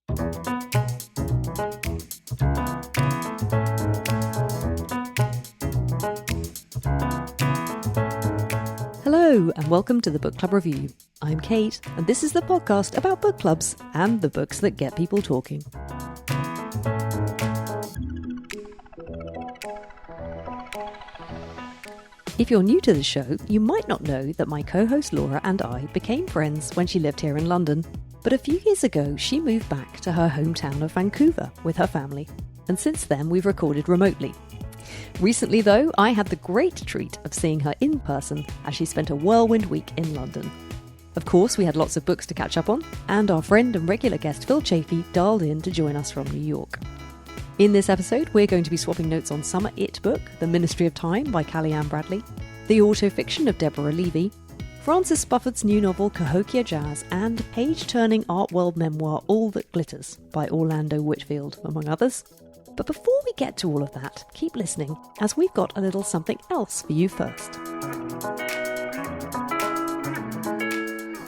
Hello and welcome to the Book Club Review. I'm Kate and this is the podcast about book clubs and the books that get people talking. If you're new to the show, you might not know that my co-host Laura and I became friends when she lived here in London. But a few years ago, she moved back to her hometown of Vancouver with her family. And since then, we've recorded remotely. Recently, though, I had the great treat of seeing her in person as she spent a whirlwind week in London. Of course, we had lots of books to catch up on, and our friend and regular guest Phil Chaffee dialed in to join us from New York. In this episode, we're going to be swapping notes on Summer It book, The Ministry of Time by Kaliane Bradley, the auto-fiction of Deborah Levy, Francis Spufford's new novel CAHOKIA JAZZ, and page-turning art world memoir All That Glitters by Orlando Whitfield, among others. But before we get to all of that, keep listening, as we've got a little something else for you first.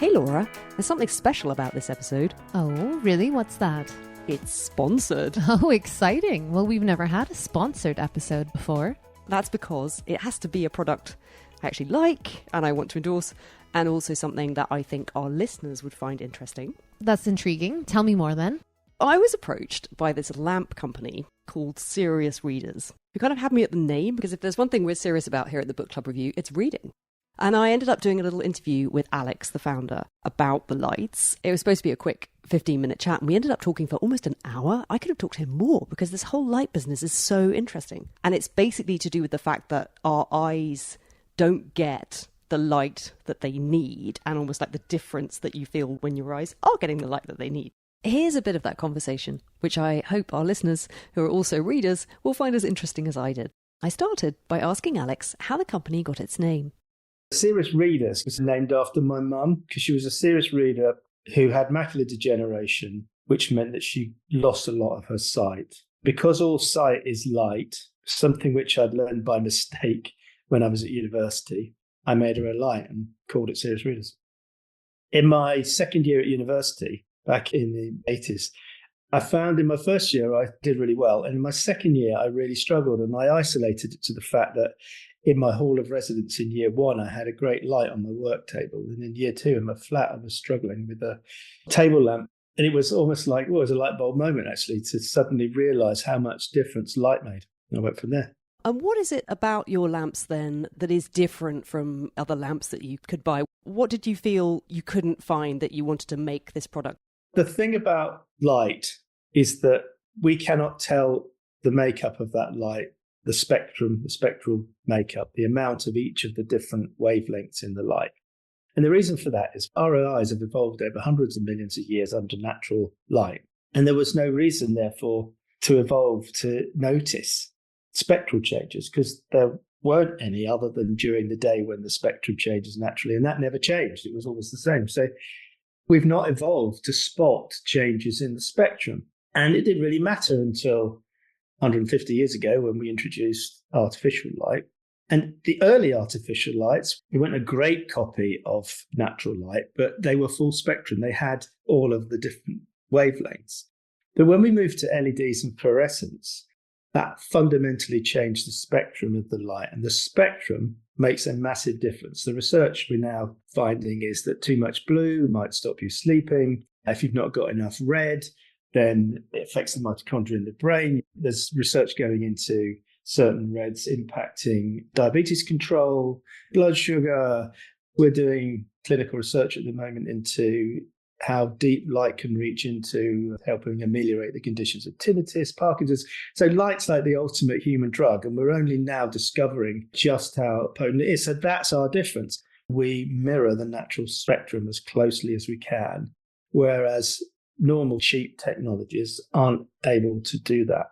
Hey Laura, there's something special about this episode. Oh, really? What's that? It's sponsored. Oh, exciting. Well, we've never had a sponsored episode before. That's because it has to be a product I actually like and I want to endorse, and also something that I think our listeners would find interesting. That's intriguing. Tell me more then. I was approached by this lamp company called Serious Readers, who kind of had me at the name, because if there's one thing we're serious about here at the Book Club Review, it's reading. And I ended up doing a little interview with Alex, the founder, about the lights. It was supposed to be a quick 15-minute chat, and we ended up talking for almost an hour. I could have talked to him more, because this whole light business is so interesting. And it's basically to do with the fact that our eyes don't get the light that they need, and almost like the difference that you feel when your eyes are getting the light that they need. Here's a bit of that conversation, which I hope our listeners, who are also readers, will find as interesting as I did. I started by asking Alex how the company got its name. Serious Readers was named after my mum, because she was a serious reader who had macular degeneration, which meant that she lost a lot of her sight. Because all sight is light, something which I'd learned by mistake when I was at university, I made her a light and called it Serious Readers. In my second year at university, back in the 80s, I found in my first year I did really well. And in my second year, I really struggled. And I isolated it to the fact that in my hall of residence in year one, I had a great light on my work table. And in year two, in my flat, I was struggling with a table lamp. And it was almost like, well, it was a light bulb moment, actually, to suddenly realize how much difference light made. And I went from there. And what is it about your lamps then that is different from other lamps that you could buy? What did you feel you couldn't find that you wanted to make this product? The thing about light is that we cannot tell the makeup of that light, the spectrum, the spectral makeup, the amount of each of the different wavelengths in the light. And the reason for that is our eyes have evolved over hundreds of millions of years under natural light. And there was no reason, therefore, to evolve to notice spectral changes, because there weren't any other than during the day when the spectrum changes naturally. And that never changed. It was always the same. So we've not evolved to spot changes in the spectrum. And it didn't really matter until 150 years ago when we introduced artificial light. And the early artificial lights, we weren't a great copy of natural light, but they were full spectrum. They had all of the different wavelengths. But when we moved to LEDs and fluorescence, that fundamentally changed the spectrum of the light. And the spectrum makes a massive difference. The research we're now finding is that too much blue might stop you sleeping. If you've not got enough red, then it affects the mitochondria in the brain. There's research going into certain reds impacting diabetes control, blood sugar. We're doing clinical research at the moment into how deep light can reach into helping ameliorate the conditions of tinnitus, Parkinson's. So light's like the ultimate human drug, and we're only now discovering just how potent it is. So that's our difference. We mirror the natural spectrum as closely as we can, whereas normal cheap technologies aren't able to do that.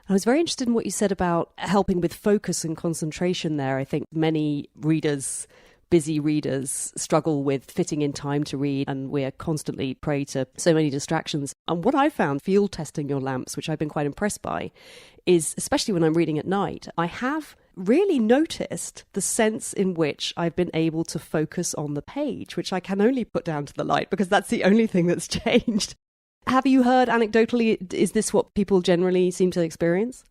I was very interested in what you said about helping with focus and concentration there. I think many readers, busy readers, struggle with fitting in time to read, and we're constantly prey to so many distractions. And what I found field testing your lamps, which I've been quite impressed by, is especially when I'm reading at night, I have really noticed the sense in which I've been able to focus on the page, which I can only put down to the light because that's the only thing that's changed. Have you heard anecdotally, is this what people generally seem to experience?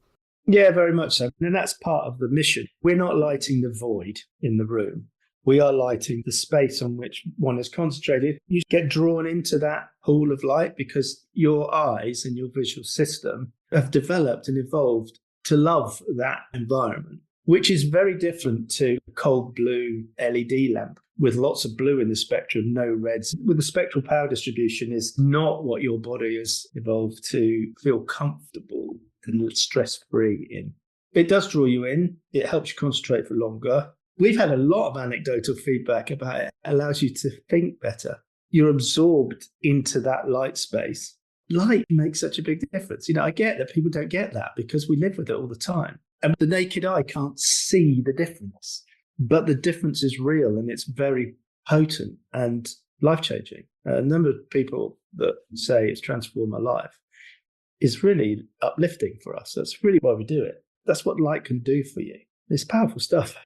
Yeah, very much so. And that's part of the mission. We're not lighting the void in the room. We are lighting the space on which one is concentrated. You get drawn into that pool of light because your eyes and your visual system have developed and evolved to love that environment, which is very different to a cold blue LED lamp with lots of blue in the spectrum, no reds. With the spectral power distribution is not what your body has evolved to feel comfortable and stress-free in. It does draw you in. It helps you concentrate for longer. We've had a lot of anecdotal feedback about it. It allows you to think better. You're absorbed into that light space. Light makes such a big difference. I get that people don't get that because we live with it all the time. And the naked eye can't see the difference. But the difference is real and it's very potent and life-changing. A number of people that say it's transformed my life is really uplifting for us. That's really why we do it. That's what light can do for you. It's powerful stuff.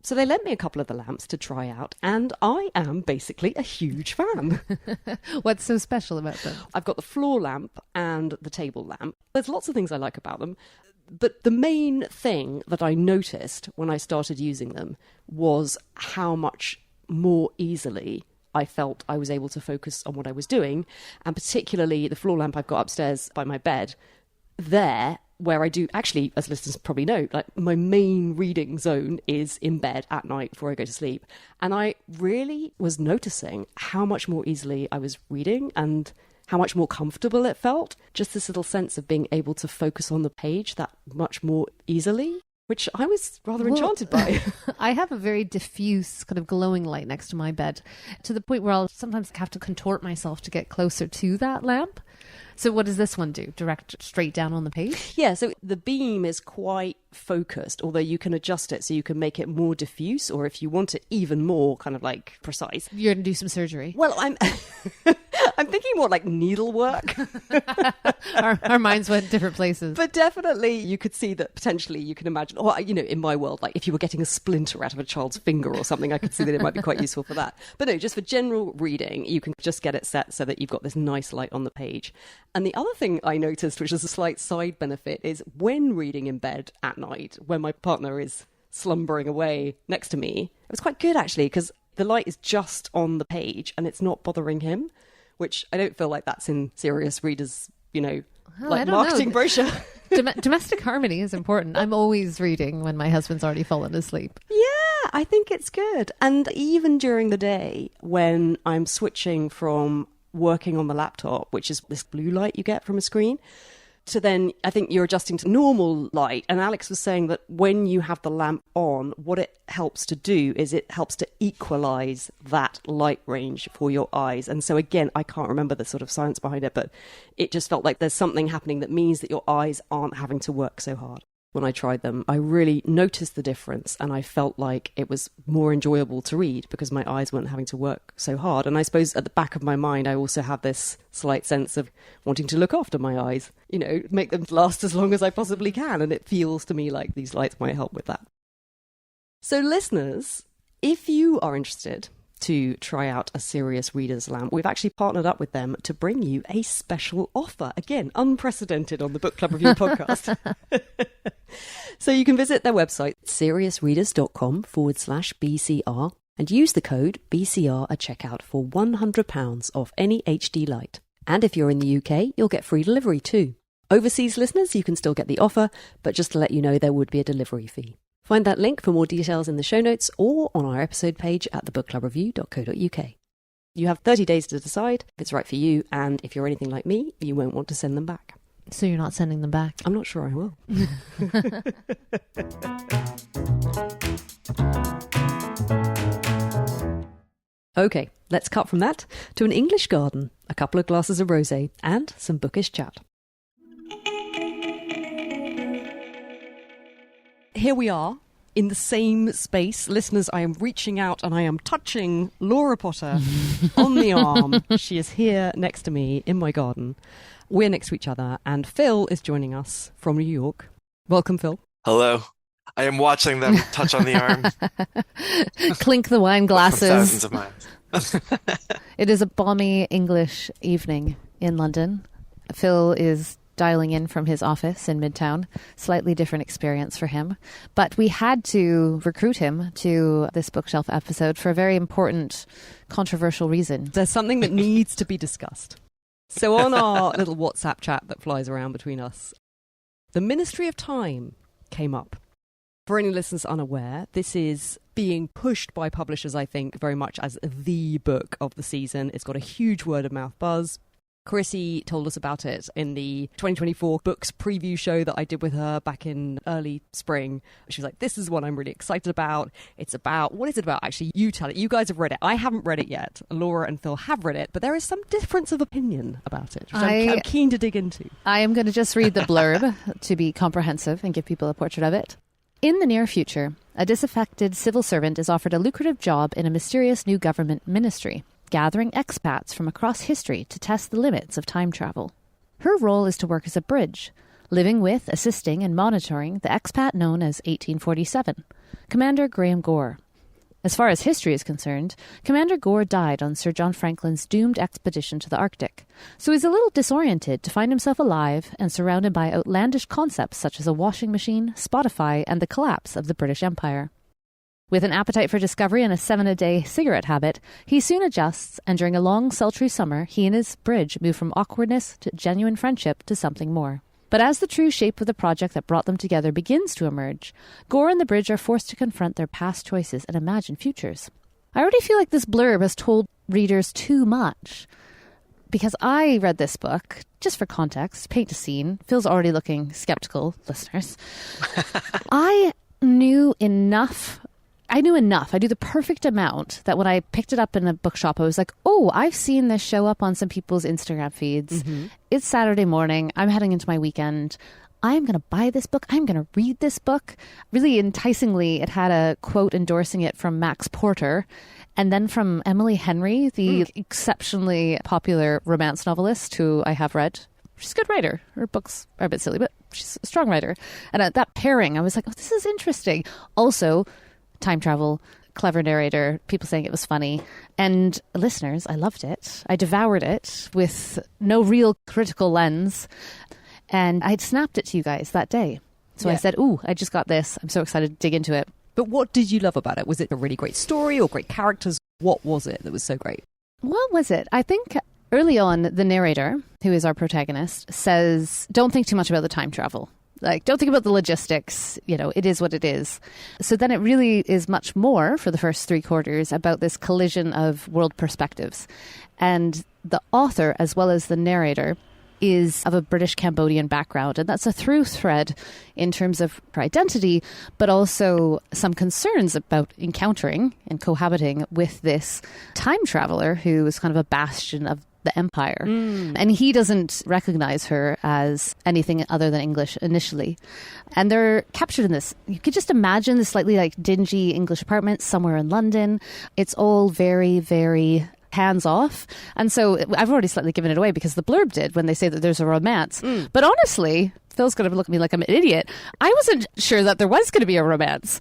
So they lent me a couple of the lamps to try out, and I am basically a huge fan. What's so special about them? I've got the floor lamp and the table lamp. There's lots of things I like about them. But the main thing that I noticed when I started using them was how much more easily I felt I was able to focus on what I was doing. And particularly the floor lamp I've got upstairs by my bed, there where I do, actually, as listeners probably know, like my main reading zone is in bed at night before I go to sleep. And I really was noticing how much more easily I was reading and how much more comfortable it felt. Just this little sense of being able to focus on the page that much more easily, which I was rather enchanted by. I have a very diffuse kind of glowing light next to my bed, to the point where I'll sometimes have to contort myself to get closer to that lamp. So what does this one do? Direct straight down on the page? Yeah, so the beam is quite focused, although you can adjust it so you can make it more diffuse, or if you want it even more kind of like precise. You're going to do some surgery? Well, I'm thinking more like needlework. our minds went different places. But definitely you could see that potentially you can imagine, or, in my world, like if you were getting a splinter out of a child's finger or something, I could see that it might be quite useful for that. But no, just for general reading, you can just get it set so that you've got this nice light on the page. And the other thing I noticed, which is a slight side benefit, is when reading in bed at night, when my partner is slumbering away next to me, it was quite good actually, because the light is just on the page and it's not bothering him, which I don't feel like that's in serious readers, marketing brochure. Domestic harmony is important. I'm always reading when my husband's already fallen asleep. Yeah, I think it's good. And even during the day when I'm switching from working on the laptop, which is this blue light you get from a screen, to then I think you're adjusting to normal light. And Alex was saying that when you have the lamp on, what it helps to do is it helps to equalize that light range for your eyes. And so again, I can't remember the sort of science behind it, but it just felt like there's something happening that means that your eyes aren't having to work so hard. When I tried them, I really noticed the difference and I felt like it was more enjoyable to read because my eyes weren't having to work so hard. And I suppose at the back of my mind, I also have this slight sense of wanting to look after my eyes, make them last as long as I possibly can. And it feels to me like these lights might help with that. So listeners, if you are interested to try out a Serious Readers lamp, we've actually partnered up with them to bring you a special offer. Again, unprecedented on the Book Club Review podcast. So you can visit their website, seriousreaders.com/BCR, and use the code BCR at checkout for £100 off any HD light. And if you're in the UK, you'll get free delivery too. Overseas listeners, you can still get the offer, but just to let you know, there would be a delivery fee. Find that link for more details in the show notes or on our episode page at thebookclubreview.co.uk. You have 30 days to decide if it's right for you, and if you're anything like me, you won't want to send them back. So you're not sending them back? I'm not sure I will. Okay, let's cut from that to an English garden, a couple of glasses of rosé, and some bookish chat. Here we are in the same space. Listeners, I am reaching out and I am touching Laura Potter on the arm. She is here next to me in my garden. We're next to each other and Phil is joining us from New York. Welcome, Phil. Hello. I am watching them touch on the arm. Clink the wine glasses. Thousands of miles. It is a balmy English evening in London. Phil is dialing in from his office in Midtown. Slightly different experience for him. But we had to recruit him to this bookshelf episode for a very important, controversial reason. There's something that needs to be discussed. So on our little WhatsApp chat that flies around between us, the Ministry of Time came up. For any listeners unaware, this is being pushed by publishers, I think, very much as the book of the season. It's got a huge word of mouth buzz. Chrissy told us about it in the 2024 books preview show that I did with her back in early spring. She was like, this is what I'm really excited about. It's about, what is it about? Actually, you tell it. You guys have read it. I haven't read it yet. Laura and Phil have read it, but there is some difference of opinion about it, which I'm keen to dig into. I am going to just read the blurb to be comprehensive and give people a portrait of it. In the near future, a disaffected civil servant is offered a lucrative job in a mysterious new government ministry, gathering expats from across history to test the limits of time travel. Her role is to work as a bridge, living with, assisting, and monitoring the expat known as 1847, Commander Graham Gore. As far as history is concerned, Commander Gore died on Sir John Franklin's doomed expedition to the Arctic, so he's a little disoriented to find himself alive and surrounded by outlandish concepts such as a washing machine, Spotify, and the collapse of the British Empire. With an appetite for discovery and a 7-a-day cigarette habit, he soon adjusts, and during a long, sultry summer, he and his bridge move from awkwardness to genuine friendship to something more. But as the true shape of the project that brought them together begins to emerge, Gore and the bridge are forced to confront their past choices and imagine futures. I already feel like this blurb has told readers too much, because I read this book, just for context, paint a scene. Phil's already looking skeptical, listeners. I knew enough. I do the perfect amount that when I picked it up in a bookshop, I was like, oh, I've seen this show up on some people's Instagram feeds. Mm-hmm. It's Saturday morning. I'm heading into my weekend. I'm going to buy this book. I'm going to read this book. Really enticingly, it had a quote endorsing it from Max Porter and then from Emily Henry, the exceptionally popular romance novelist who I have read. She's a good writer. Her books are a bit silly, but she's a strong writer. And at that pairing, I was like, oh, this is interesting. Also, time travel, clever narrator, people saying it was funny. And listeners, I loved it. I devoured it with no real critical lens. And I'd snapped it to you guys that day. So I said, ooh, I just got this. I'm so excited to dig into it. But what did you love about it? Was it a really great story or great characters? What was it that was so great? What was it? I think early on, the narrator, who is our protagonist, says, don't think too much about the time travel. Like, don't think about the logistics, it is what it is. So then it really is much more, for the first 3 quarters, about this collision of world perspectives. And the author, as well as the narrator, is of a British Cambodian background. And that's a through thread in terms of her identity, but also some concerns about encountering and cohabiting with this time traveler who is kind of a bastion of the empire. And he doesn't recognize her as anything other than English initially. And they're captured in this. You could just imagine this slightly like dingy English apartment somewhere in London. It's all very, very hands off. And so I've already slightly given it away because the blurb did when they say that there's a romance. But honestly, Phil's going to look at me like I'm an idiot. I wasn't sure that there was going to be a romance.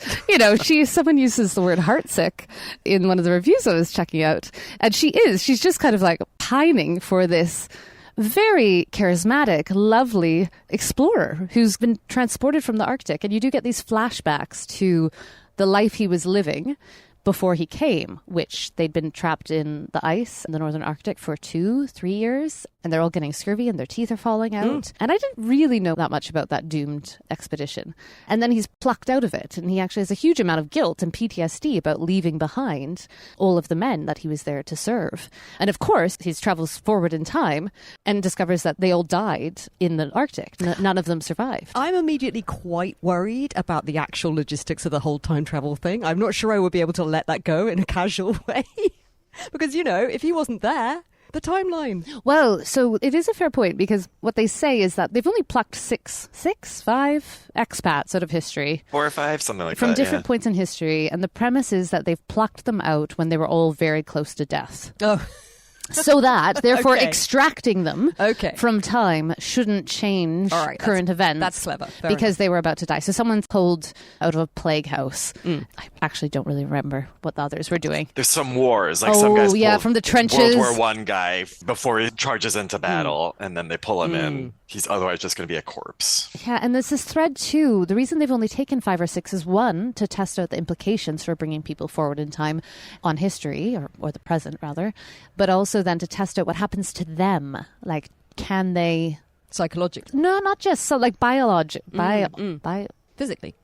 Someone uses the word heartsick in one of the reviews I was checking out. And she's just kind of like pining for this very charismatic, lovely explorer who's been transported from the Arctic. And you do get these flashbacks to the life he was living before he came, which they'd been trapped in the ice in the northern Arctic for 2-3 years, and they're all getting scurvy and their teeth are falling out. And I didn't really know that much about that doomed expedition. And then he's plucked out of it, and he actually has a huge amount of guilt and PTSD about leaving behind all of the men that he was there to serve. And of course, he travels forward in time and discovers that they all died in the Arctic. None of them survived. I'm immediately quite worried about the actual logistics of the whole time travel thing. I'm not sure I would be able to let that go in a casual way. Because, if he wasn't there, the timeline. Well, so it is a fair point, because what they say is that they've only plucked 5 expats out of history. 4 or 5, something like that. From different points in history. And the premise is that they've plucked them out when they were all very close to death. Oh. So that, therefore, Okay. extracting them from time shouldn't change current events. That's clever. Fair because enough. they were about to die. So someone's pulled out of a plague house. I actually don't really remember what the others were doing. There's some wars, like some guys pull from the trenches. World War I guy before he charges into battle, and then they pull him in. He's otherwise just going to be a corpse. Yeah, and there's this thread too. The reason they've only taken 5 or 6 is, one, to test out the implications for bringing people forward in time on history, or the present rather, but also then to test out what happens to them. Like, can they... Psychologically? No, not just. So like Physically?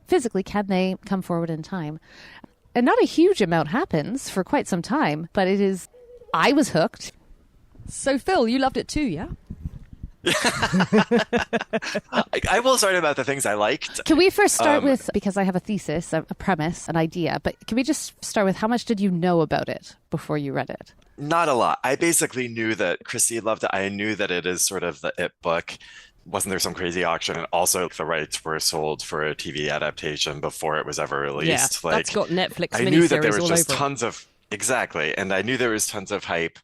Physically, can they come forward in time? And not a huge amount happens for quite some time, but it is... I was hooked. So, Phil, you loved it too, yeah? I will start about the things I liked. Can we first start with, because I have a thesis, a premise, an idea, but can we just start with how much did you know about it before you read it? Not a lot. I basically knew that Chrissy loved it. I knew that it is sort of the it book. Wasn't there some crazy auction? And also the rights were sold for a TV adaptation before it was ever released. Yeah, that's got Netflix miniseries all over. I knew that there was just tons of... Exactly. And I knew there was tons of hype.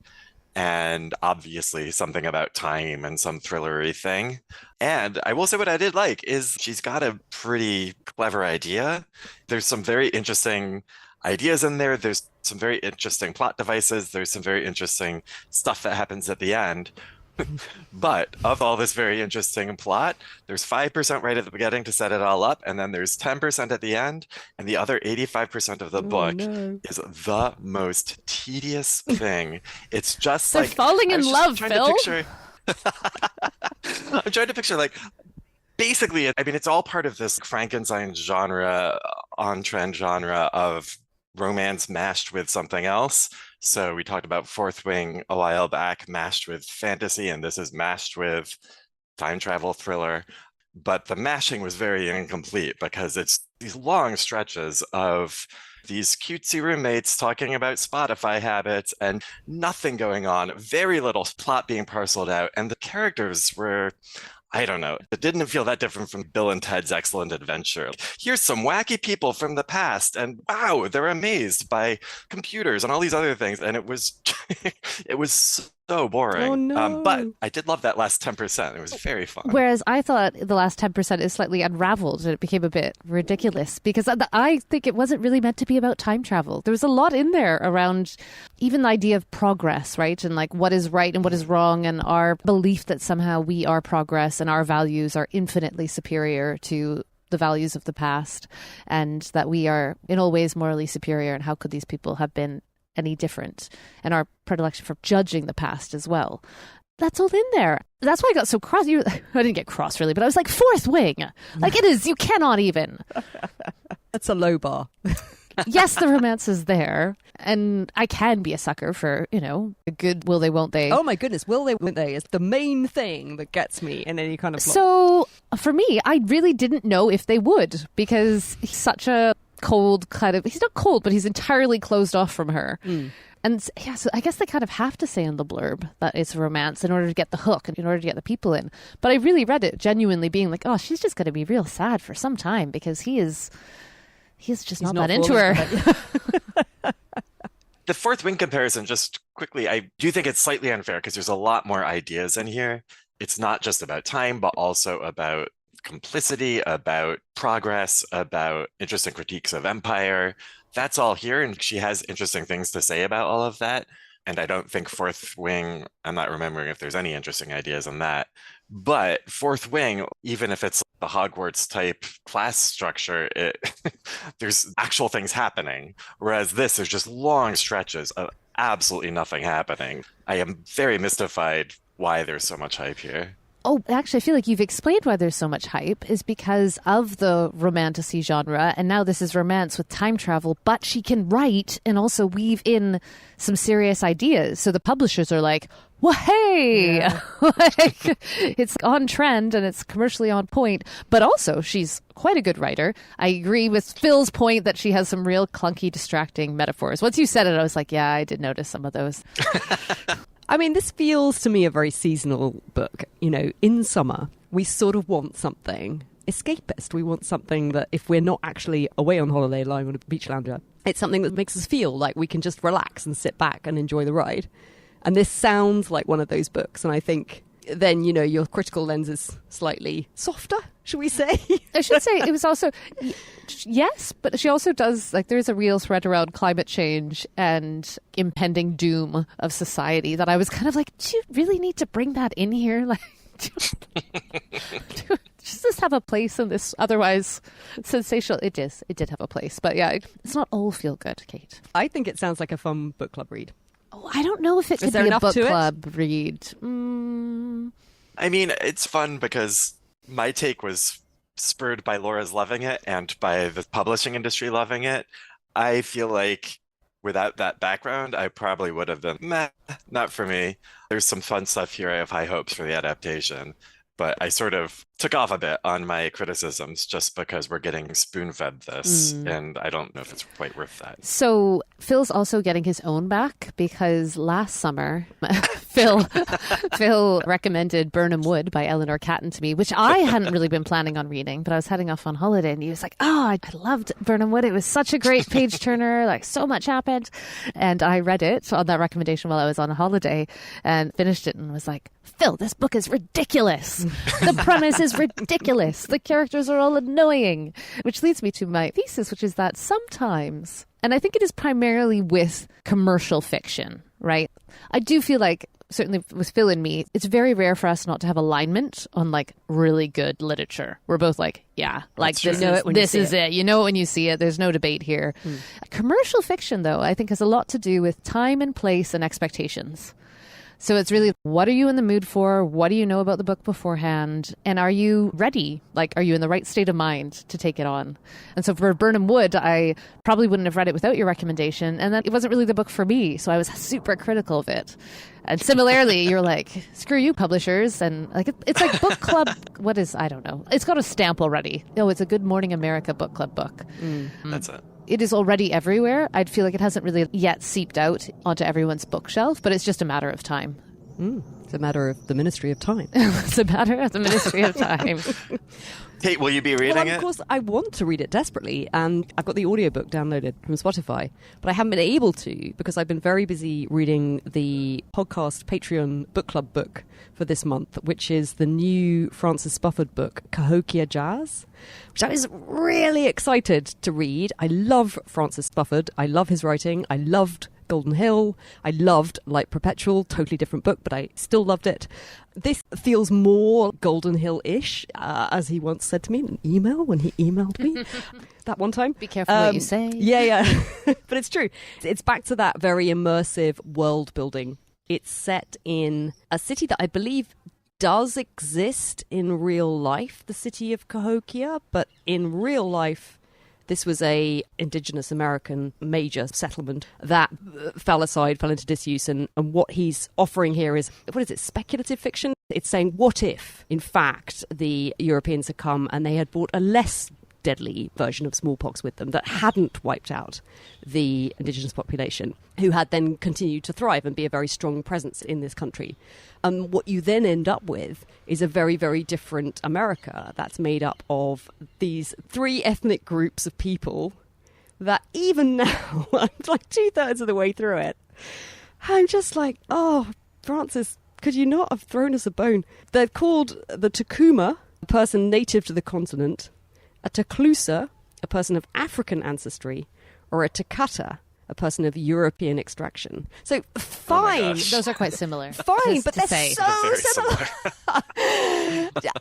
And obviously something about time and some thrillery thing. And I will say what I did like is she's got a pretty clever idea. There's some very interesting ideas in there. There's some very interesting plot devices. There's some very interesting stuff that happens at the end. But of all this very interesting plot, there's 5% right at the beginning to set it all up, and then there's 10% at the end, and the other 85% of the book is the most tedious thing. It's just They're like falling in love, Phil. I'm trying to picture like basically, I mean, it's all part of this Frankenstein genre, on-trend genre of romance mashed with something else. So we talked about Fourth Wing a while back, mashed with fantasy, and this is mashed with time travel thriller. But the mashing was very incomplete because it's these long stretches of these cutesy roommates talking about Spotify habits and nothing going on, very little plot being parceled out. And the characters were... I don't know. It didn't feel that different from Bill and Ted's Excellent Adventure. Here's some wacky people from the past, and wow, they're amazed by computers and all these other things. And it was, it was so boring. Oh, no. But I did love that last 10%. It was very fun. Whereas I thought the last 10% is slightly unraveled and it became a bit ridiculous because I think it wasn't really meant to be about time travel. There was a lot in there around even the idea of progress, right? And like what is right and what is wrong, and our belief that somehow we are progress and our values are infinitely superior to the values of the past, and that we are in all ways morally superior, and how could these people have been any different, and our predilection for judging the past as well. That's all in there. That's why I got so cross. I didn't get cross really, but I was like, Fourth Wing. Like it is, you cannot even. That's a low bar. Yes, the romance is there, and I can be a sucker for, a good will they, won't they. Oh my goodness, will they, won't they is the main thing that gets me in any kind of plot. So for me, I really didn't know if they would, because he's such a cold kind of, he's not cold, but he's entirely closed off from her. And yeah, so I guess they kind of have to say in the blurb that it's romance in order to get the hook and in order to get the people in. But I really read it genuinely being like, oh, she's just going to be real sad for some time because he's just not that into her. The Fourth Wing comparison, just quickly, I do think it's slightly unfair because there's a lot more ideas in here. It's not just about time, but also about complicity, about progress, about interesting critiques of empire. That's all here, and she has interesting things to say about all of that. And I don't think Fourth Wing, I'm not remembering if there's any interesting ideas on that. But Fourth Wing, even if it's the Hogwarts type class structure, there's actual things happening. Whereas this, there's just long stretches of absolutely nothing happening. I am very mystified why there's so much hype here. Oh, actually, I feel like you've explained why there's so much hype is because of the romantasy genre. And now this is romance with time travel, but she can write and also weave in some serious ideas. So the publishers are like, well, hey, yeah. Like, it's on trend and it's commercially on point. But also, she's quite a good writer. I agree with Phil's point that she has some real clunky, distracting metaphors. Once you said it, I was like, yeah, I did notice some of those. I mean, this feels to me a very seasonal book. In summer, we sort of want something escapist. We want something that if we're not actually away on holiday lying on a beach lounger, It's something that makes us feel like we can just relax and sit back and enjoy the ride. And this sounds like one of those books. And I think then, you know, your critical lens is slightly softer, should we say? I should say it was also, yes, but she also does, like, there's a real thread around climate change and impending doom of society that I was kind of like, do you really need to bring that in here? Like, does this have a place in this otherwise sensational? It did have a place. But yeah, it's not all feel good, Kate. I think it sounds like a fun book club read. Oh, I don't know if it could be a book club read. I mean, it's fun because my take was spurred by Laura's loving it and by the publishing industry loving it. I feel like without that background, I probably would have been, meh, not for me. There's some fun stuff here. I have high hopes for the adaptation. But I sort of took off a bit on my criticisms just because we're getting spoon-fed this, and I don't know if it's quite worth that. So Phil's also getting his own back because last summer, Phil recommended Burnham Wood by Eleanor Catton to me, which I hadn't really been planning on reading, but I was heading off on holiday, and he was like, "Oh, I loved Burnham Wood. It was such a great page turner. Like, so much happened." And I read it on that recommendation while I was on holiday and finished it and was like, "Phil, this book is ridiculous. The premise is ridiculous. The characters are all annoying." Which leads me to my thesis, which is that sometimes, and I think it is primarily with commercial fiction, right? I do feel like, certainly with Phil and me, it's very rare for us not to have alignment on like really good literature. We're both like, yeah, like this is it. You know it when you see it. There's no debate here. Commercial fiction, though, I think has a lot to do with time and place and expectations. So it's really, what are you in the mood for? What do you know about the book beforehand? And are you ready? Like, are you in the right state of mind to take it on? And so for Burnham Wood, I probably wouldn't have read it without your recommendation. And then it wasn't really the book for me. So I was super critical of it. And similarly, you're like, screw you, publishers. And like, it's like book club. I don't know. It's got a stamp already. Oh, it's a Good Morning America book club book. That's it. It is already everywhere. I'd feel like it hasn't really yet seeped out onto everyone's bookshelf, but it's just a matter of time. It's a matter of the Ministry of Time. It's a matter of the Ministry of Time. Kate, will you be reading it? Of course, I want to read it desperately, and I've got the audiobook downloaded from Spotify, but I haven't been able to because I've been very busy reading the podcast Patreon book club book for this month, which is the new Francis Spufford book, CAHOKIA JAZZ, which I was really excited to read. I love Francis Spufford. I love his writing. I loved Golden Hill. I loved Light Perpetual, totally different book, but I still loved it. This feels more Golden Hill-ish, as he once said to me in an email when he emailed me that one time. Be careful what you say. Yeah. But it's true. It's back to that very immersive world building. It's set in a city that I believe does exist in real life, the city of Cahokia, but in real life, this was a indigenous American major settlement that fell into disuse. And what he's offering here is, speculative fiction? It's saying, what if, in fact, the Europeans had come and they had brought a less deadly version of smallpox with them that hadn't wiped out the indigenous population, who had then continued to thrive and be a very strong presence in this country. And what you then end up with is a very, very different America that's made up of these three ethnic groups of people that even now, I'm like 2/3 of the way through it, I'm just like, oh, Francis, could you not have thrown us a bone? They're called the Tacoma, a person native to the continent, a Teclusa, a person of African ancestry, or a Takata, a person of European extraction. So fine. Those are quite similar. Fine, but they're so similar.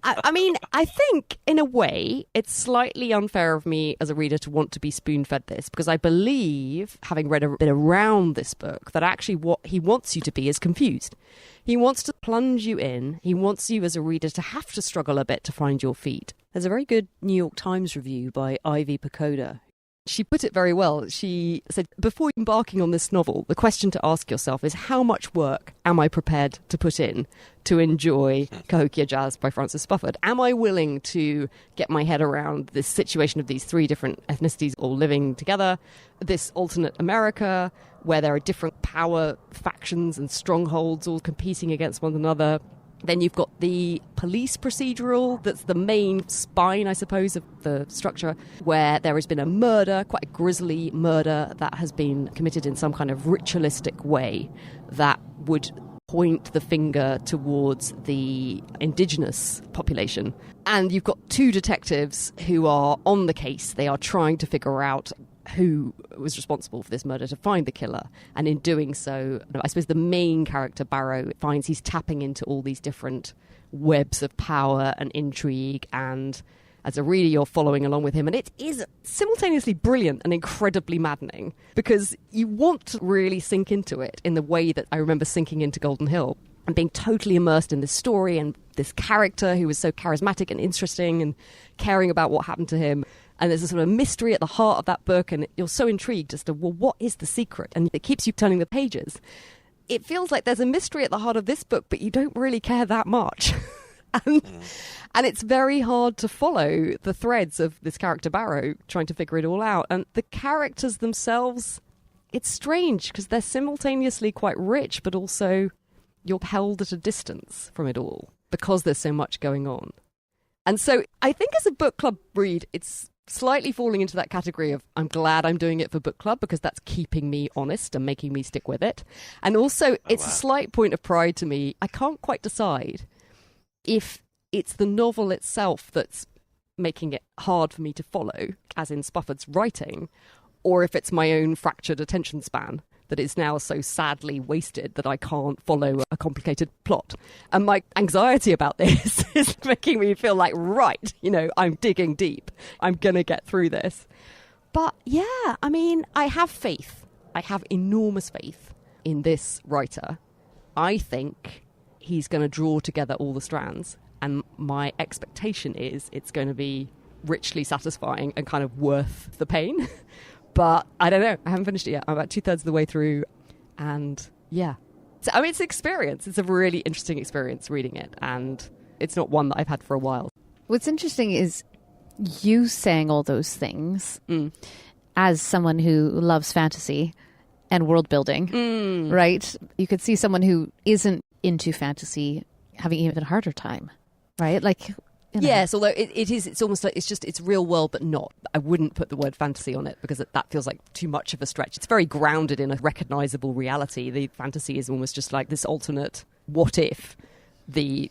I mean, I think in a way it's slightly unfair of me as a reader to want to be spoon-fed this, because I believe, having read a bit around this book, that actually what he wants you to be is confused. He wants to plunge you in. He wants you as a reader to have to struggle a bit to find your feet. There's a very good New York Times review by Ivy Pacoda. She put it very well. She said, before embarking on this novel, the question to ask yourself is, how much work am I prepared to put in to enjoy CAHOKIA JAZZ by Francis Spufford? Am I willing to get my head around this situation of these three different ethnicities all living together, this alternate America, where there are different power factions and strongholds all competing against one another? Then you've got the police procedural that's the main spine, I suppose, of the structure, where there has been a murder, quite a grisly murder that has been committed in some kind of ritualistic way that would point the finger towards the indigenous population. And you've got two detectives who are on the case. They are trying to figure out who was responsible for this murder, to find the killer. And in doing so, I suppose the main character, Barrow, finds he's tapping into all these different webs of power and intrigue, and as a reader you're following along with him, and it is simultaneously brilliant and incredibly maddening, because you want to really sink into it in the way that I remember sinking into Golden Hill and being totally immersed in this story and this character who was so charismatic and interesting and caring about what happened to him. And there's a sort of mystery at the heart of that book, and you're so intrigued as to, well, what is the secret? And it keeps you turning the pages. It feels like there's a mystery at the heart of this book, but you don't really care that much. and it's very hard to follow the threads of this character Barrow trying to figure it all out. And the characters themselves, it's strange because they're simultaneously quite rich, but also you're held at a distance from it all because there's so much going on. And so I think as a book club read, it's slightly falling into that category of I'm glad I'm doing it for book club because that's keeping me honest and making me stick with it. And also it's a slight point of pride to me. I can't quite decide if it's the novel itself that's making it hard for me to follow, as in Spufford's writing, or if it's my own fractured attention span that is now so sadly wasted that I can't follow a complicated plot. And my anxiety about this is making me feel like, right, I'm digging deep. I'm going to get through this. But yeah, I mean, I have faith. I have enormous faith in this writer. I think he's going to draw together all the strands. And my expectation is it's going to be richly satisfying and kind of worth the pain. But I don't know. I haven't finished it yet. I'm about 2/3 of the way through. And yeah. So, I mean, it's an experience. It's a really interesting experience reading it. And it's not one that I've had for a while. What's interesting is you saying all those things as someone who loves fantasy and world building, right? You could see someone who isn't into fantasy having even a harder time, right? Like... Yes, although it's almost like it's real world, but not. I wouldn't put the word fantasy on it because that feels like too much of a stretch. It's very grounded in a recognizable reality. The fantasy is almost just like this alternate, what if the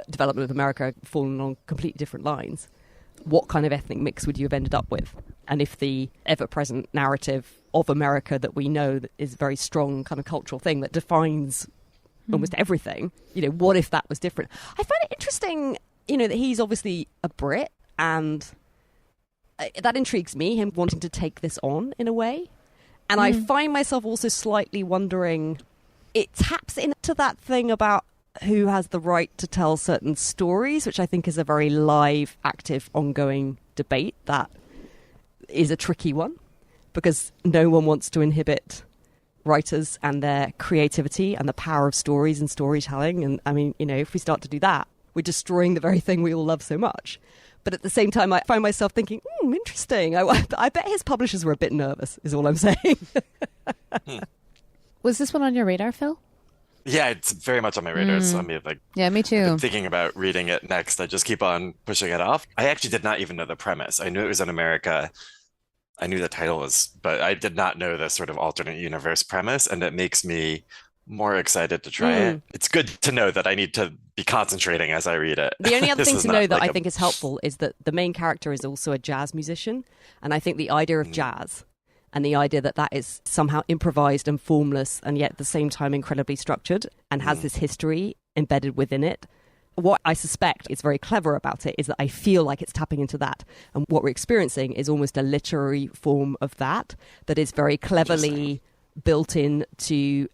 development of America had fallen along completely different lines? What kind of ethnic mix would you have ended up with? And if the ever-present narrative of America that we know that is a very strong kind of cultural thing that defines almost everything, what if that was different? I find it interesting... that he's obviously a Brit, and that intrigues me, him wanting to take this on in a way. And I find myself also slightly wondering, it taps into that thing about who has the right to tell certain stories, which I think is a very live, active, ongoing debate that is a tricky one, because no one wants to inhibit writers and their creativity and the power of stories and storytelling. And I mean, if we start to do that, we're destroying the very thing we all love so much. But at the same time, I find myself thinking, interesting. I bet his publishers were a bit nervous, is all I'm saying. Was this one on your radar, Phil? Yeah, it's very much on my radar. So yeah, me too. I'm thinking about reading it next. I just keep on pushing it off. I actually did not even know the premise. I knew it was in America. I knew the title was, but I did not know the sort of alternate universe premise. And it makes me more excited to try it. It's good to know that I need to be concentrating as I read it. The only other thing to know that I think is helpful is that the main character is also a jazz musician. And I think the idea of jazz and the idea that is somehow improvised and formless and yet at the same time incredibly structured and has this history embedded within it. What I suspect is very clever about it is that I feel like it's tapping into that. And what we're experiencing is almost a literary form of that is very cleverly built into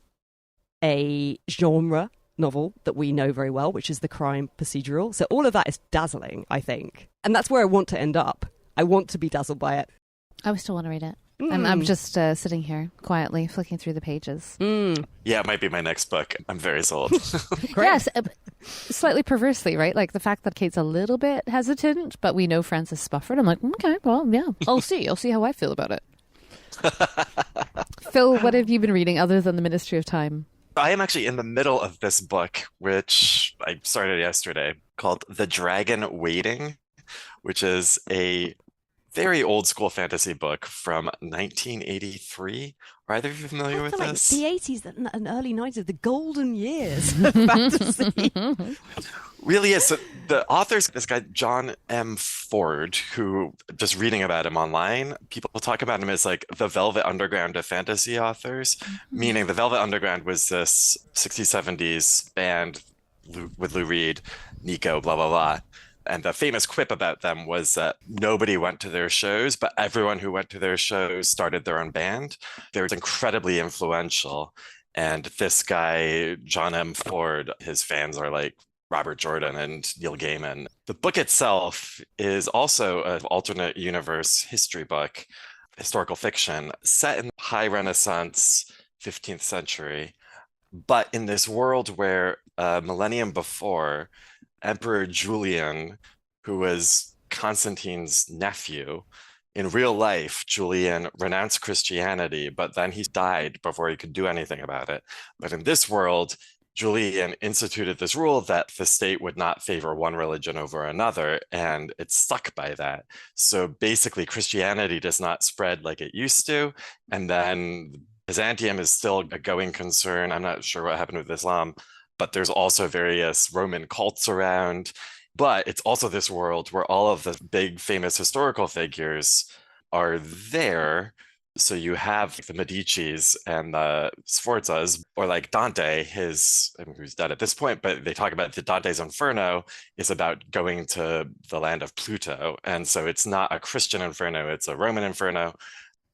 a genre novel that we know very well, which is the crime procedural. So all of that is dazzling, I think. And that's where I want to end up. I want to be dazzled by it. I still want to read it. I'm just sitting here quietly flicking through the pages. Yeah, it might be my next book. I'm very sold. Yes, slightly perversely, right? Like the fact that Kate's a little bit hesitant, but we know Francis Spufford. I'm like, okay, well, yeah, I'll see how I feel about it. Phil, what have you been reading other than The Ministry of Time? I am actually in the middle of this book, which I started yesterday, called The Dragon Waiting, which is a very old school fantasy book from 1983. Are either of you familiar I with feel like this? the 80s and early 90s, the golden years of fantasy. Really is. So the author's this guy, John M. Ford, who, just reading about him online, people talk about him as like the Velvet Underground of fantasy authors, meaning the Velvet Underground was this 60s, 70s band with Lou Reed, Nico, blah, blah, blah. And the famous quip about them was that nobody went to their shows, but everyone who went to their shows started their own band. They were incredibly influential. And this guy, John M. Ford, his fans are like Robert Jordan and Neil Gaiman. The book itself is also an alternate universe history book, historical fiction, set in high Renaissance 15th century, but in this world where a millennium before, Emperor Julian, who was Constantine's nephew, in real life, Julian renounced Christianity, but then he died before he could do anything about it. But in this world, Julian instituted this rule that the state would not favor one religion over another, and it stuck by that. So basically, Christianity does not spread like it used to, and then Byzantium is still a going concern. I'm not sure what happened with Islam, but there's also various Roman cults around. But it's also this world where all of the big famous historical figures are there. So you have the Medicis and the Sforzas, or like Dante, who's dead at this point, but they talk about the Dante's Inferno is about going to the land of Pluto. And so it's not a Christian inferno, it's a Roman inferno.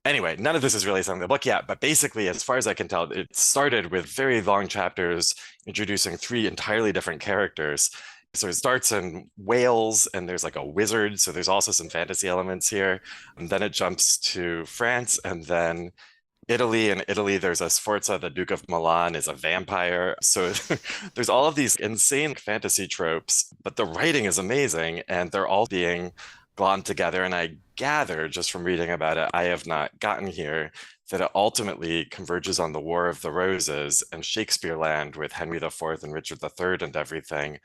Anyway, none of this is really something in the book yet, but basically, as far as I can tell, it started with very long chapters introducing three entirely different characters. So it starts in Wales, and there's like a wizard, so there's also some fantasy elements here. And then it jumps to France, and then Italy. In Italy, there's a Sforza, the Duke of Milan is a vampire. So there's all of these insane fantasy tropes, but the writing is amazing, and they're all being glommed together. And I gather just from reading about it, I have not gotten here, that it ultimately converges on the War of the Roses and Shakespeare land with Henry IV and Richard III and everything,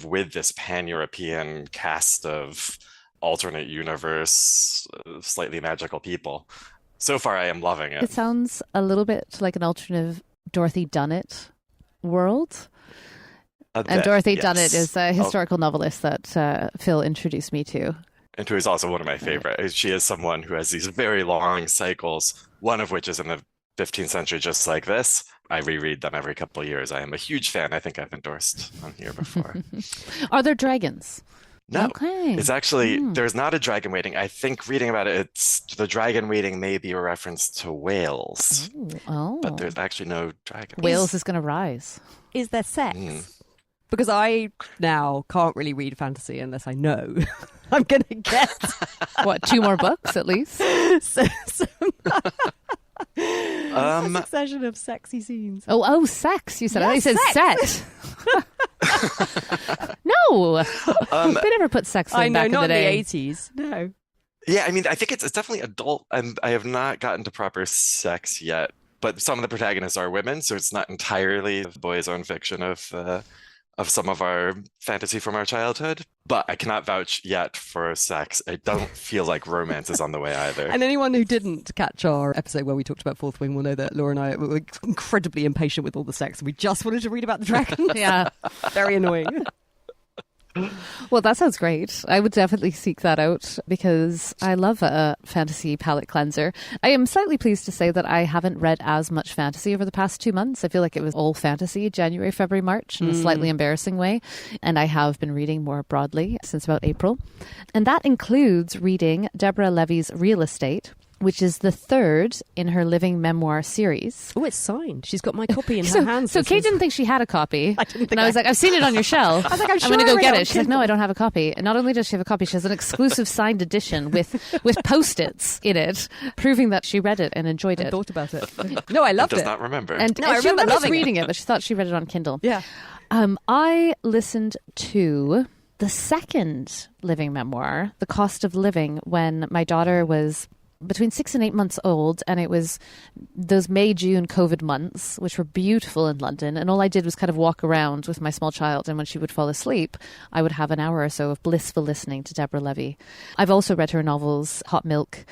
with this pan-European cast of alternate universe, slightly magical people. So far, I am loving it. It sounds a little bit like an alternative Dorothy Dunnett world. And Dorothy yes. Dunnett is a historical novelist that Phil introduced me to. And who is also one of my favorite. She is someone who has these very long cycles, one of which is in the 15th century, just like this. I reread them every couple of years. I am a huge fan. I think I've endorsed on here before. Are there dragons? No, okay. It's actually, there's not a dragon waiting. I think reading about it, it's the dragon waiting may be a reference to Wales. Oh. But there's actually no dragon. Wales is going to rise. Is there sex? Because I now can't really read fantasy unless I know. I'm going to get... What, 2 more books at least? A succession of sexy scenes. Oh, sex, you said. Yes, I thought you said set. No. They never put sex in back in the day. I know, not in the 80s. No. Yeah, I mean, I think it's definitely adult, and I have not gotten to proper sex yet. But some of the protagonists are women, so it's not entirely the boys' own fiction of some of our fantasy from our childhood, but I cannot vouch yet for sex. I don't feel like romance is on the way either. And anyone who didn't catch our episode where we talked about Fourth Wing will know that Laura and I were incredibly impatient with all the sex. We just wanted to read about the dragons. Yeah. Very annoying. Well, that sounds great. I would definitely seek that out because I love a fantasy palette cleanser. I am slightly pleased to say that I haven't read as much fantasy over the past 2 months. I feel like it was all fantasy, January, February, March, in a slightly embarrassing way. And I have been reading more broadly since about April. And that includes reading Deborah Levy's Real Estate, which is the 3rd in her living memoir series. Oh, it's signed. She's got my copy in her hands. So Kate didn't think she had a copy. I didn't think and I was like, I've seen it on your shelf. I was like, I'm going to go get it. it. She's like, no, I don't have a copy. And not only does she have a copy, she has an exclusive signed edition with Post-its in it, proving that she read it and enjoyed it. I thought about it. No, I loved it. Does not remember. And no, I she remember remembers reading it, but she thought she read it on Kindle. Yeah. I listened to the 2nd living memoir, The Cost of Living, when my daughter was between 6 and 8 months old, and it was those May, June COVID months, which were beautiful in London. And all I did was kind of walk around with my small child. And when she would fall asleep, I would have an hour or so of blissful listening to Deborah Levy. I've also read her novels, Hot Milk.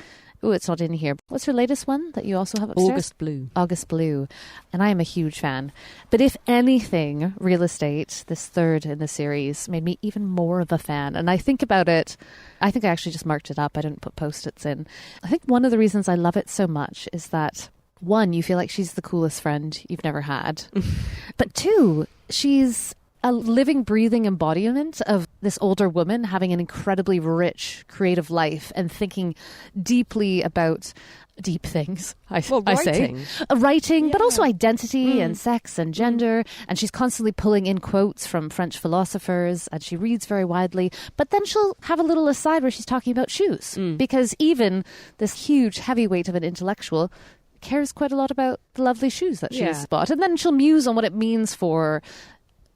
Oh, it's not in here. What's her latest one that you also have upstairs? August Blue. August Blue. And I am a huge fan. But if anything, Real Estate, this third in the series, made me even more of a fan. And I think about it, I think I actually just marked it up. I didn't put Post-its in. I think one of the reasons I love it so much is that, one, you feel like she's the coolest friend you've never had. But two, she's a living, breathing embodiment of this older woman having an incredibly rich, creative life and thinking deeply about deep things, I say. Writing, but also identity and sex and gender. And she's constantly pulling in quotes from French philosophers, and she reads very widely. But then she'll have a little aside where she's talking about shoes, because even this huge heavyweight of an intellectual cares quite a lot about the lovely shoes that she's bought. And then she'll muse on what it means for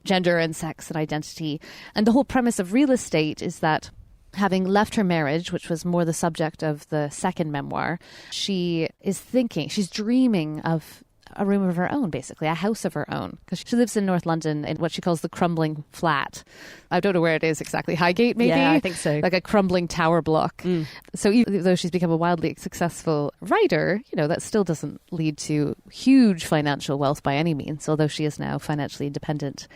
gender and sex and identity. And the whole premise of Real Estate is that, having left her marriage, which was more the subject of the second memoir, she is thinking, she's dreaming of a room of her own, basically, a house of her own. Because she lives in North London in what she calls the crumbling flat. I don't know where it is exactly. Highgate, maybe? Yeah, I think so. Like a crumbling tower block. So even though she's become a wildly successful writer, you know, that still doesn't lead to huge financial wealth by any means, although she is now financially independent.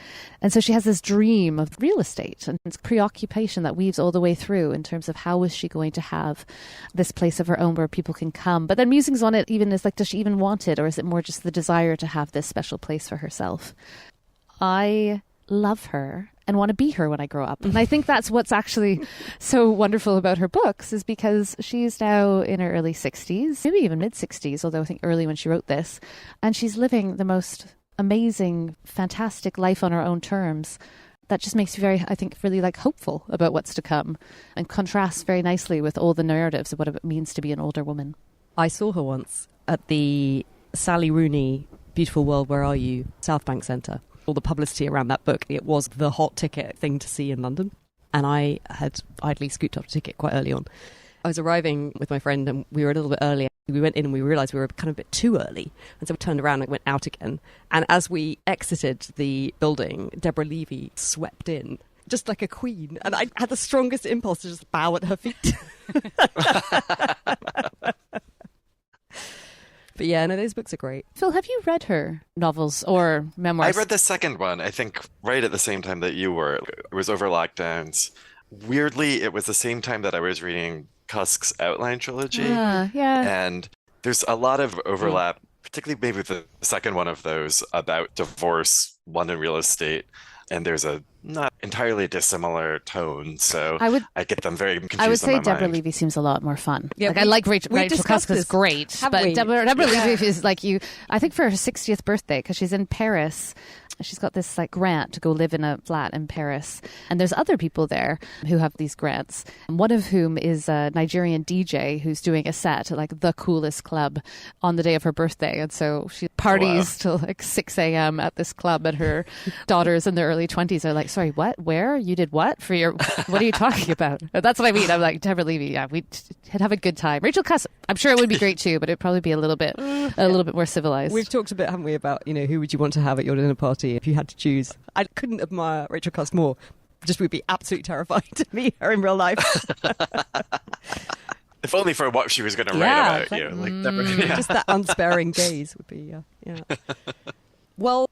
And so she has this dream of real estate, and it's preoccupation that weaves all the way through in terms of how is she going to have this place of her own where people can come. But then musings on it even is like, does she even want it, or is it more just the desire to have this special place for herself? I love her and want to be her when I grow up. And I think that's what's actually so wonderful about her books, is because she's now in her early 60s, maybe even mid 60s, although I think early when she wrote this. And she's living the most amazing, fantastic life on her own terms. That just makes you very, I think, really like hopeful about what's to come, and contrasts very nicely with all the narratives of what it means to be an older woman. I saw her once at the Sally Rooney Beautiful World, Where Are You? South Bank Centre. All the publicity around that book, it was the hot ticket thing to see in London. And I had idly scooped up a ticket quite early on. I was arriving with my friend and we were a little bit earlier. We went in and we realised we were kind of a bit too early. And so we turned around and went out again. And as we exited the building, Deborah Levy swept in, just like a queen. And I had the strongest impulse to just bow at her feet. But yeah, no, those books are great. Phil, have you read her novels or memoirs? I read the second one, I think, right at the same time that you were. It was over lockdowns. Weirdly, it was the same time that I was reading Cusk's Outline trilogy. Yeah. And there's a lot of overlap, particularly maybe with the second one of those, about divorce, London real estate. And there's a not entirely dissimilar tone, so I get them very confused. I would say in my Deborah mind. Levy seems a lot more fun. Yeah, I like Rachel Cusk is great, but Deborah Levy is like you. I think for her 60th birthday, because she's in Paris. She's got this like grant to go live in a flat in Paris. And there's other people there who have these grants. One of whom is a Nigerian DJ who's doing a set at like the coolest club on the day of her birthday. And so she parties till like 6 a.m. at this club, and her daughters in their early 20s are like, sorry, what? Where? You did what? What are you talking about? That's what I mean. I'm like, Deborah Levy, yeah, we'd have a good time. Rachel Cusk, I'm sure it would be great too, but it'd probably be a little bit more civilized. We've talked a bit, haven't we, about, who would you want to have at your dinner party if you had to choose. I couldn't admire Rachel Cusk more. Just would be absolutely terrified to meet her in real life. If only for what she was going to write about you. Just that unsparing gaze would be, yeah. Well,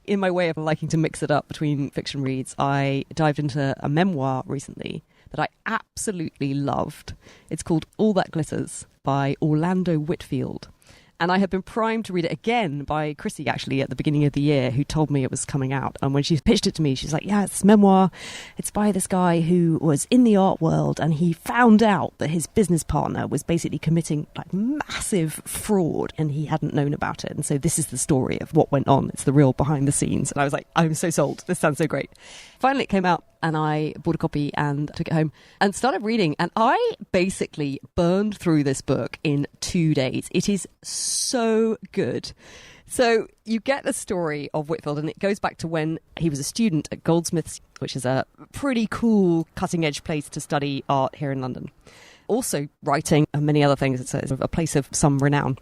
in my way of liking to mix it up between fiction reads, I dived into a memoir recently that I absolutely loved. It's called All That Glitters by Orlando Whitfield. And I had been primed to read it again by Chrissy, actually, at the beginning of the year, who told me it was coming out. And when she pitched it to me, she's like, yeah, it's a memoir. It's by this guy who was in the art world, and he found out that his business partner was basically committing like massive fraud, and he hadn't known about it. And so this is the story of what went on. It's the real behind the scenes. And I was like, I'm so sold. This sounds so great. Finally, it came out, and I bought a copy and took it home and started reading. And I basically burned through this book in 2 days. It is so good. So you get the story of Whitfield, and it goes back to when he was a student at Goldsmiths, which is a pretty cool, cutting-edge place to study art here in London. also writing and many other things. It's a place of some renown.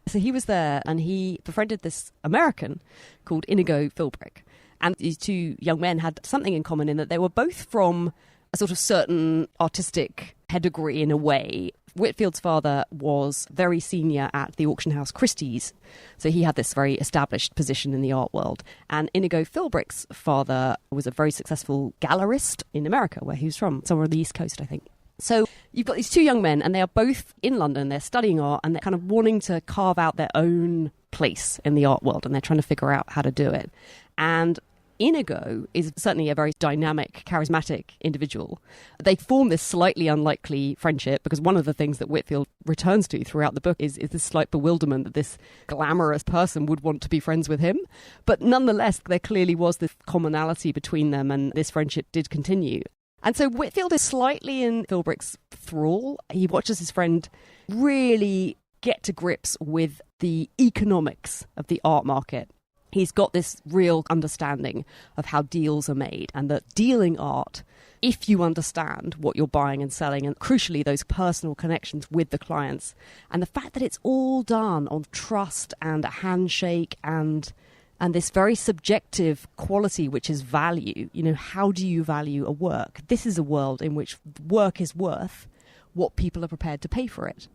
So he was there and he befriended this American called Inigo Philbrick. And these two young men had something in common in that they were both from a sort of certain artistic pedigree in a way. Whitfield's father was very senior at the auction house Christie's, so he had this very established position in the art world. And Inigo Philbrick's father was a very successful gallerist in America, where he was from, somewhere on the East Coast, I think. So you've got these two young men, and they are both in London. They're studying art, and they're kind of wanting to carve out their own place in the art world, and they're trying to figure out how to do it. And Inigo is certainly a very dynamic, charismatic individual. They form this slightly unlikely friendship because one of the things that Whitfield returns to throughout the book is this slight bewilderment that this glamorous person would want to be friends with him. But nonetheless, there clearly was this commonality between them, and this friendship did continue. And so Whitfield is slightly in Philbrick's thrall. He watches his friend really get to grips with the economics of the art market. He's got this real understanding of how deals are made, and that dealing art, if you understand what you're buying and selling, and crucially those personal connections with the clients, and the fact that it's all done on trust and a handshake and this very subjective quality, which is value. You know, how do you value a work? This is a world in which work is worth what people are prepared to pay for it.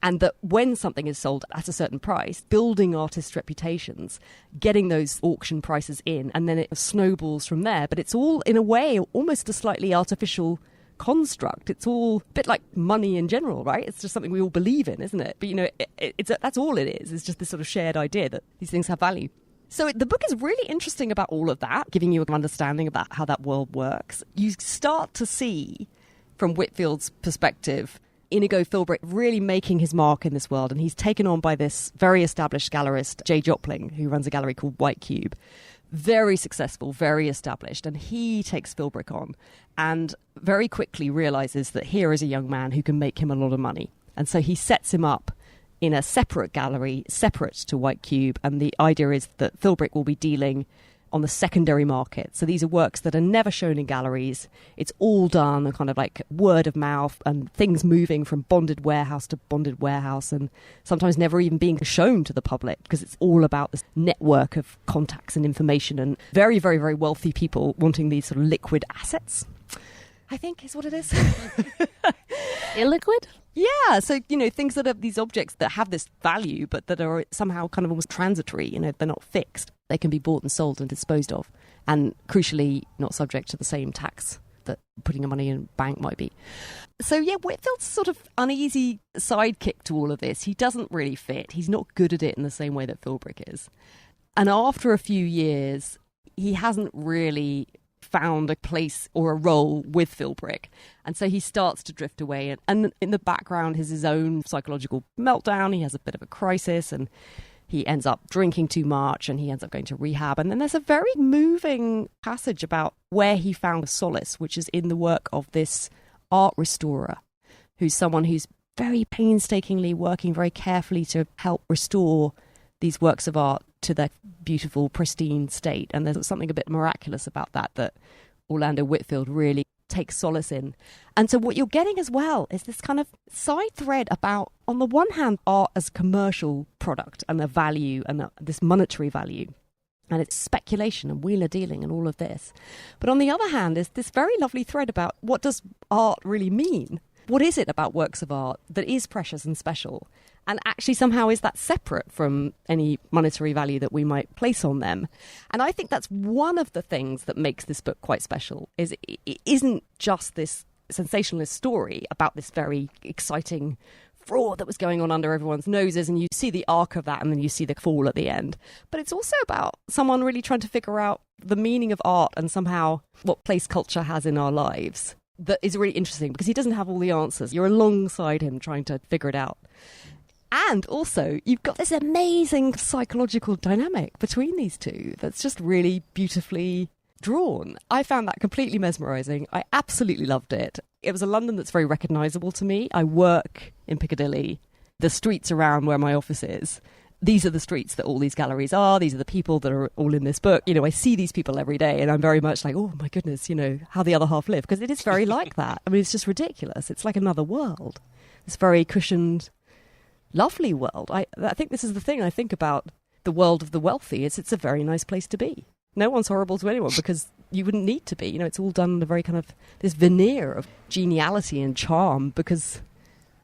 And that when something is sold at a certain price, building artists' reputations, getting those auction prices in, and then it snowballs from there. But it's all, in a way, almost a slightly artificial construct. It's all a bit like money in general, right? It's just something we all believe in, isn't it? But, you know, that's all it is. It's just this sort of shared idea that these things have value. So the book is really interesting about all of that, giving you an understanding about how that world works. You start to see, from Whitfield's perspective, Inigo Philbrick really making his mark in this world, and he's taken on by this very established gallerist, Jay Jopling, who runs a gallery called White Cube. Very successful, very established, and he takes Philbrick on and very quickly realizes that here is a young man who can make him a lot of money. And so he sets him up in a separate gallery, separate to White Cube, and the idea is that Philbrick will be dealing on the secondary market. So these are works that are never shown in galleries. It's all done kind of like word of mouth and things moving from bonded warehouse to bonded warehouse, and sometimes never even being shown to the public because it's all about this network of contacts and information and very, very, very wealthy people wanting these sort of liquid assets, I think is what it is. Illiquid? Yeah, so, you know, things that are these objects that have this value, but that are somehow kind of almost transitory, you know, they're not fixed. They can be bought and sold and disposed of, and crucially, not subject to the same tax that putting your money in a bank might be. So, yeah, Whitfield's sort of uneasy sidekick to all of this. He doesn't really fit. He's not good at it in the same way that Philbrick is. And after a few years, he hasn't really found a place or a role with Philbrick, and so he starts to drift away, and in the background is his own psychological meltdown. He has a bit of a crisis, and he ends up drinking too much, and he ends up going to rehab. And then there's a very moving passage about where he found solace, which is in the work of this art restorer, who's someone who's very painstakingly working very carefully to help restore these works of art to their beautiful, pristine state. And there's something a bit miraculous about that Orlando Whitfield really takes solace in. And so what you're getting as well is this kind of side thread about, on the one hand, art as commercial product and a value and this monetary value. And it's speculation and wheeler dealing and all of this. But on the other hand, is this very lovely thread about what does art really mean? What is it about works of art that is precious and special? And actually somehow is that separate from any monetary value that we might place on them? And I think that's one of the things that makes this book quite special, is it isn't just this sensationalist story about this very exciting fraud that was going on under everyone's noses, and you see the arc of that and then you see the fall at the end. But it's also about someone really trying to figure out the meaning of art and somehow what place culture has in our lives. That is really interesting because he doesn't have all the answers. You're alongside him trying to figure it out. And also, you've got this amazing psychological dynamic between these two that's just really beautifully drawn. I found that completely mesmerising. I absolutely loved it. It was a London that's very recognisable to me. I work in Piccadilly. The streets around where my office is, these are the streets that all these galleries are. These are the people that are all in this book. You know, I see these people every day and I'm very much like, oh my goodness, you know, how the other half live. Because it is very like that. I mean, it's just ridiculous. It's like another world. This very cushioned, lovely world. I think this is the thing I think about the world of the wealthy. It's a very nice place to be. No one's horrible to anyone because you wouldn't need to be. You know, it's all done in a very kind of this veneer of geniality and charm because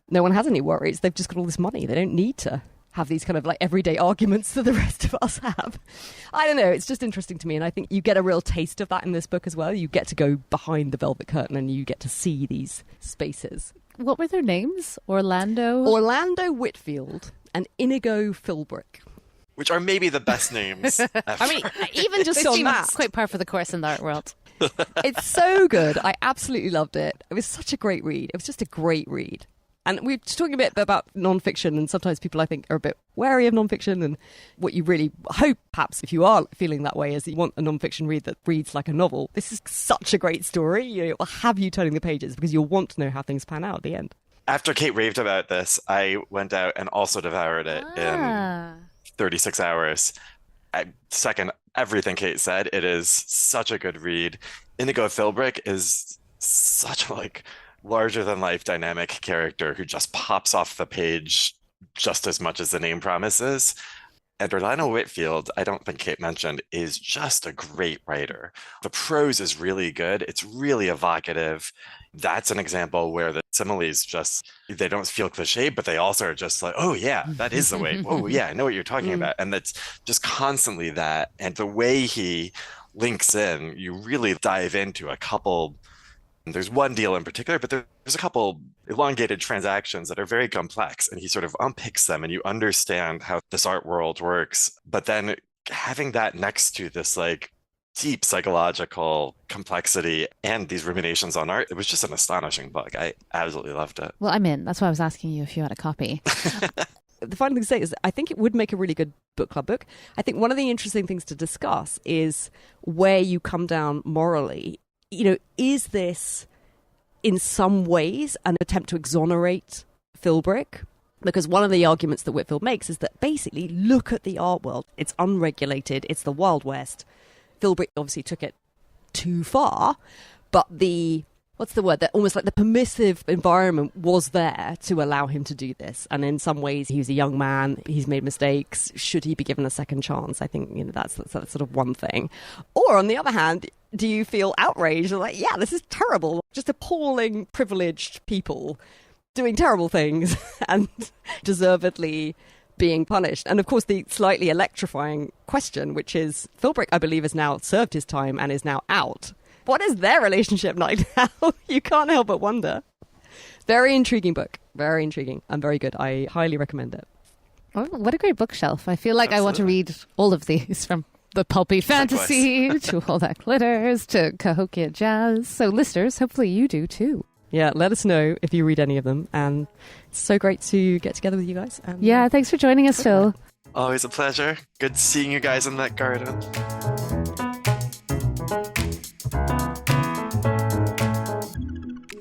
no one has any worries. They've just got all this money. They don't need to have these kind of like everyday arguments that the rest of us have. I don't know. It's just interesting to me. And I think you get a real taste of that in this book as well. You get to go behind the velvet curtain and you get to see these spaces. What were their names? Orlando Whitfield and Inigo Philbrick. Which are maybe the best names ever. I mean, even just on that. Quite par for the course in the art world. It's so good. I absolutely loved it. It was such a great read. It was just a great read. And we're talking a bit about non-fiction, and sometimes people, I think, are a bit wary of non-fiction. And what you really hope, perhaps, if you are feeling that way, is that you want a non-fiction read that reads like a novel. This is such a great story. You know, it will have you turning the pages because you'll want to know how things pan out at the end. After Kate raved about this, I went out and also devoured it in 36 hours. I second everything Kate said. It is such a good read. Inigo Philbrick is such a larger than life dynamic character who just pops off the page just as much as the name promises. And Orlando Whitfield, I don't think Kate mentioned, is just a great writer. The prose is really good. It's really evocative. That's an example where the similes they don't feel cliche, but they also are just like, oh yeah, that is the way. Oh yeah, I know what you're talking about. And that's just constantly that. And the way he links in, you really dive into a couple. There's one deal in particular, but there's a couple elongated transactions that are very complex, and he sort of unpicks them and you understand how this art world works. But then having that next to this deep psychological complexity and these ruminations on art, it was just an astonishing book. I absolutely loved it. Well, I'm in. That's why I was asking you if you had a copy. The final thing to say is I think it would make a really good book club book. I think one of the interesting things to discuss is where you come down morally. You know, is this in some ways an attempt to exonerate Philbrick? Because one of the arguments that Whitfield makes is that basically, look at the art world. It's unregulated. It's the Wild West. Philbrick obviously took it too far, but almost like the permissive environment was there to allow him to do this. And in some ways, he's a young man. He's made mistakes. Should he be given a second chance? I think, you know, that's sort of one thing. Or on the other hand, do you feel outraged? Like, yeah, this is terrible. Just appalling, privileged people doing terrible things and deservedly being punished. And of course, the slightly electrifying question, which is Philbrick, I believe, has now served his time and is now out. What is their relationship like now? You can't help but wonder. Very intriguing book. Very intriguing and very good. I highly recommend it. Oh, what a great bookshelf. I feel like Absolutely. I want to read all of these, from the pulpy fantasy to All That Glitters to CAHOKIA Jazz. So listeners, hopefully you do too. Yeah, let us know if you read any of them. And it's so great to get together with you guys. And, yeah, thanks for joining us, Phil. Always a pleasure. Good seeing you guys in that garden.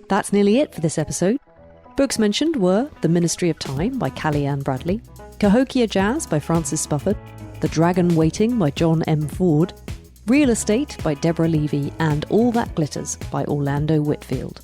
That's nearly it for this episode. Books mentioned were The Ministry of Time by Kaliane Bradley, CAHOKIA Jazz by Francis Spufford, The Dragon Waiting by John M. Ford, Real Estate by Deborah Levy, and All That Glitters by Orlando Whitfield.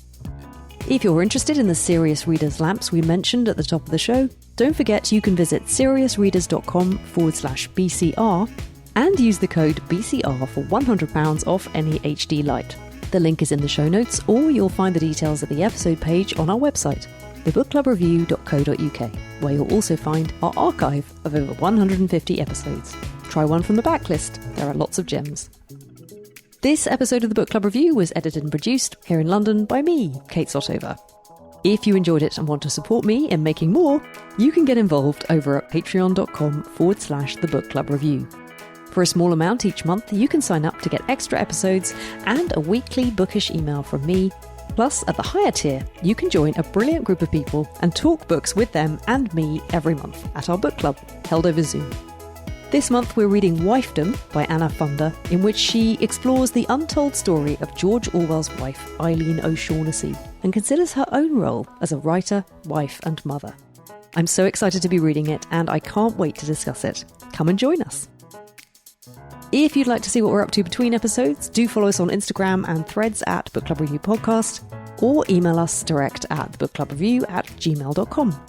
If you're interested in the Serious Readers lamps we mentioned at the top of the show, don't forget you can visit seriousreaders.com/BCR and use the code BCR for £100 off any HD light. The link is in the show notes, or you'll find the details at the episode page on our website, thebookclubreview.co.uk, where you'll also find our archive of over 150 episodes. Try one from the backlist. There are lots of gems. This episode of the Book Club Review was edited and produced here in London by me, Kate Sotover. If you enjoyed it and want to support me in making more, you can get involved over at patreon.com/The Book Club Review. For a small amount each month, you can sign up to get extra episodes and a weekly bookish email from me. Plus, at the higher tier, you can join a brilliant group of people and talk books with them and me every month at our book club, held over Zoom. This month we're reading Wifedom by Anna Funder, in which she explores the untold story of George Orwell's wife, Eileen O'Shaughnessy, and considers her own role as a writer, wife and mother. I'm so excited to be reading it, and I can't wait to discuss it. Come and join us. If you'd like to see what we're up to between episodes, do follow us on Instagram and Threads at Book Club Review Podcast, or email us direct at bookclubreview@gmail.com.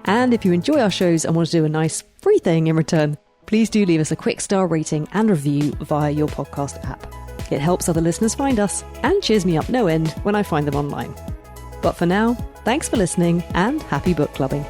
And if you enjoy our shows and want to do a nice free thing in return, please do leave us a quick star rating and review via your podcast app. It helps other listeners find us and cheers me up no end when I find them online. But for now, thanks for listening and happy book clubbing.